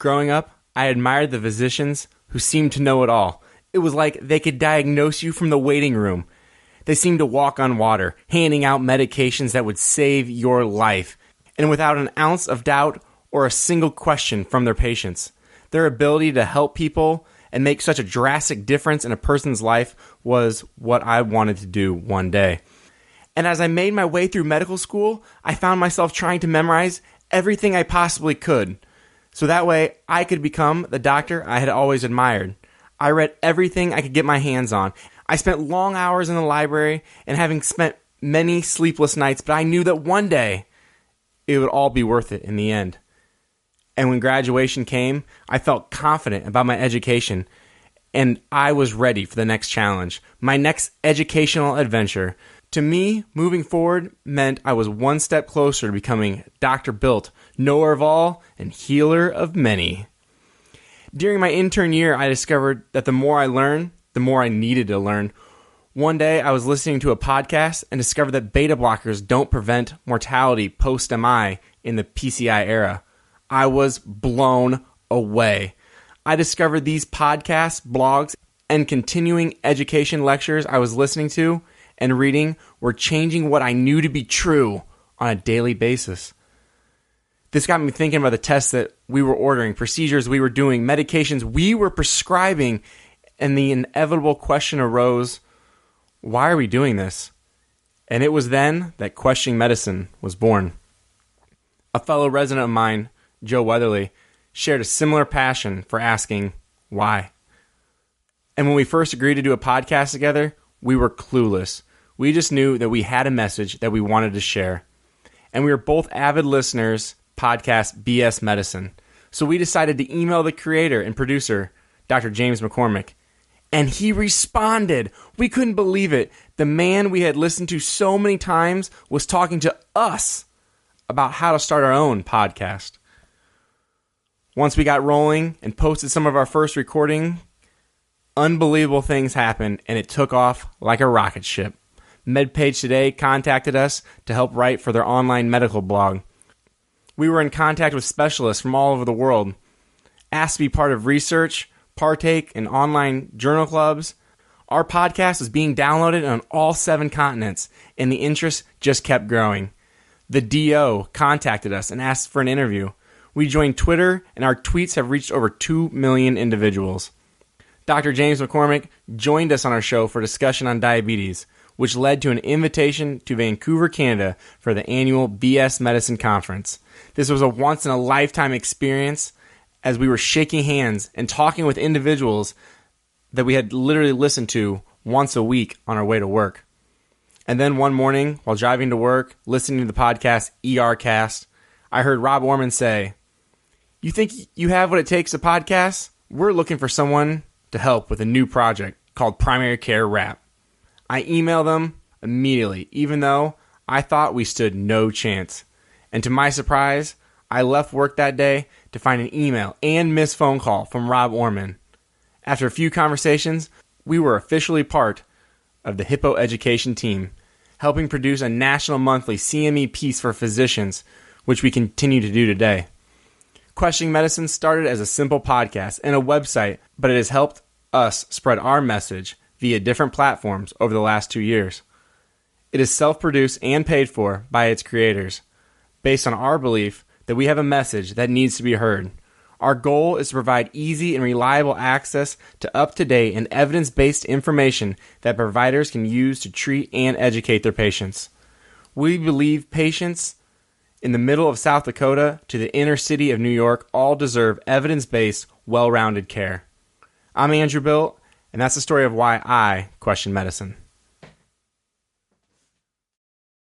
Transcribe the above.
Growing up, I admired the physicians who seemed to know it all. It was like they could diagnose you from the waiting room. They seemed to walk on water, handing out medications that would save your life, and without an ounce of doubt or a single question from their patients. Their ability to help people and make such a drastic difference in a person's life was what I wanted to do one day. And as I made my way through medical school, I found myself trying to memorize everything I possibly could, so that way I could become the doctor I had always admired. I read everything I could get my hands on. I spent long hours in the library and having spent many sleepless nights, but I knew that one day it would all be worth it in the end. And when graduation came, I felt confident about my education, and I was ready for the next challenge, my next educational adventure. To me, moving forward meant I was one step closer to becoming Dr. Bilt, knower of all and healer of many. During my intern year, I discovered that the more I learned, the more I needed to learn. One day, I was listening to a podcast and discovered that beta blockers don't prevent mortality post-MI in the PCI era. I was blown away. I discovered these podcasts, blogs, and continuing education lectures I was listening to and reading were changing what I knew to be true on a daily basis. This got me thinking about the tests that we were ordering, procedures we were doing, medications we were prescribing, and the inevitable question arose, why are we doing this? And it was then that Questioning Medicine was born. A fellow resident of mine, Joe Weatherly, shared a similar passion for asking why. And when we first agreed to do a podcast together, we were clueless. We just knew that we had a message that we wanted to share. And we were both avid listeners, podcast BS Medicine. So we decided to email the creator and producer, Dr. James McCormick. And he responded. We couldn't believe it. The man we had listened to so many times was talking to us about how to start our own podcast. Once we got rolling and posted some of our first recording, unbelievable things happened, and it took off like a rocket ship. MedPage Today contacted us to help write for their online medical blog. We were in contact with specialists from all over the world, asked to be part of research, partake in online journal clubs. Our podcast was being downloaded on all 7 continents, and the interest just kept growing. The DO contacted us and asked for an interview. We joined Twitter, and our tweets have reached over 2 million individuals. Dr. James McCormick joined us on our show for a discussion on diabetes, which led to an invitation to Vancouver, Canada for the annual BS Medicine Conference. This was a once-in-a-lifetime experience as we were shaking hands and talking with individuals that we had literally listened to once a week on our way to work. And then one morning, while driving to work, listening to the podcast ERcast, I heard Rob Orman say, "You think you have what it takes to podcast? We're looking for someone to help with a new project called Primary Care Rap." I emailed them immediately, even though I thought we stood no chance. And to my surprise, I left work that day to find an email and missed phone call from Rob Orman. After a few conversations, we were officially part of the Hippo Education team, helping produce a national monthly CME piece for physicians, which we continue to do today. Questioning Medicine started as a simple podcast and a website, but it has helped us spread our message via different platforms over the last 2 years. It is self-produced and paid for by its creators, based on our belief that we have a message that needs to be heard. Our goal is to provide easy and reliable access to up-to-date and evidence-based information that providers can use to treat and educate their patients. We believe patients in the middle of South Dakota to the inner city of New York all deserve evidence-based, well-rounded care. I'm Andrew Bilt, and that's the story of why I question medicine.